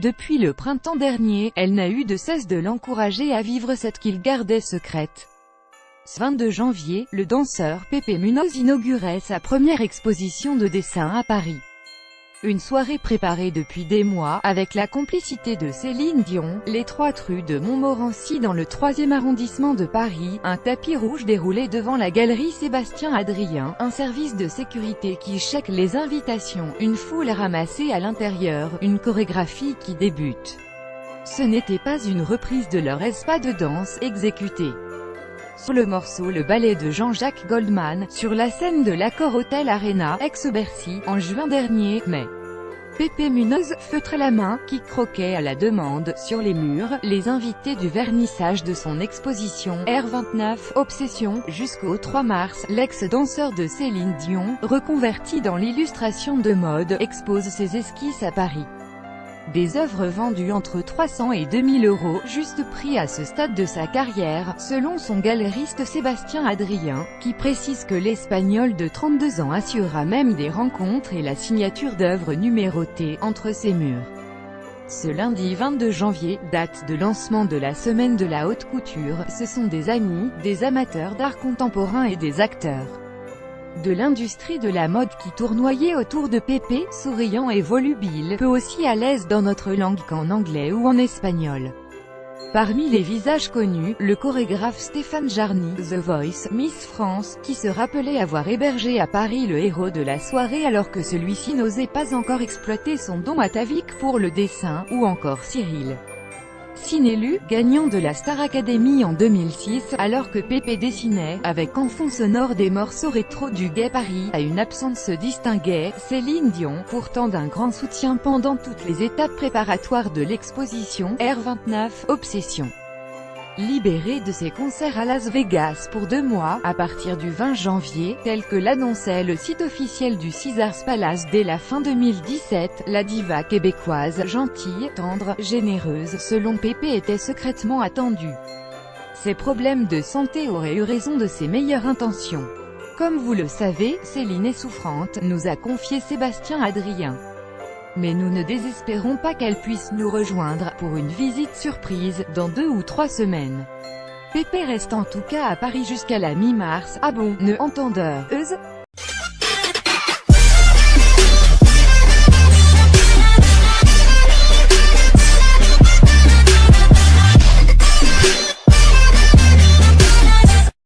Depuis le printemps dernier, elle n'a eu de cesse de l'encourager à vivre cette qu'il gardait secrète. Ce 22 janvier, le danseur Pepe Munoz inaugurait sa première exposition de dessin à Paris. Une soirée préparée depuis des mois, avec la complicité de Céline Dion, les 3 rues de Montmorency dans le 3e arrondissement de Paris, un tapis rouge déroulé devant la galerie Sébastien-Adrien, un service de sécurité qui check les invitations, une foule ramassée à l'intérieur, une chorégraphie qui débute. Ce n'était pas une reprise de leur pas de danse, exécutée sur le morceau Le Ballet de Jean-Jacques Goldman, sur la scène de l'Accor Hotel Arena, ex-Bercy, en juin dernier, mais Pepe Munoz, feutre à la main, qui croquait à la demande, sur les murs, les invités du vernissage de son exposition R29, Obsession, jusqu'au 3 mars, l'ex-danseur de Céline Dion, reconverti dans l'illustration de mode, expose ses esquisses à Paris. Des œuvres vendues entre 300 et 2000 €, juste prix à ce stade de sa carrière, selon son galeriste Sébastien Adrien, qui précise que l'Espagnol de 32 ans assurera même des rencontres et la signature d'œuvres numérotées, entre ses murs. Ce lundi 22 janvier, date de lancement de la semaine de la haute couture, ce sont des amis, des amateurs d'art contemporain et des acteurs de l'industrie de la mode qui tournoyaient autour de Pepe, souriant et volubile, peu aussi à l'aise dans notre langue qu'en anglais ou en espagnol. Parmi les visages connus, le chorégraphe Stéphane Jarny, The Voice, Miss France, qui se rappelait avoir hébergé à Paris le héros de la soirée alors que celui-ci n'osait pas encore exploiter son don atavique pour le dessin, ou encore Cyril Sinélu, gagnant de la Star Academy en 2006, alors que Pepe dessinait, avec en fond sonore des morceaux rétro du Gay Paris, à une absence se distinguait, Céline Dion, pourtant d'un grand soutien pendant toutes les étapes préparatoires de l'exposition R29, Obsession. Libéré de ses concerts à Las Vegas pour 2 mois, à partir du 20 janvier, tel que l'annonçait le site officiel du Caesars Palace dès la fin 2017, la diva québécoise, gentille, tendre, généreuse, selon Pepe était secrètement attendue. Ses problèmes de santé auraient eu raison de ses meilleures intentions. Comme vous le savez, Céline est souffrante, nous a confié Sébastien Adrien. Mais nous ne désespérons pas qu'elle puisse nous rejoindre, pour une visite surprise, dans 2 ou 3 semaines. Pepe reste en tout cas à Paris jusqu'à la mi-mars, ah bon, ne entendeur,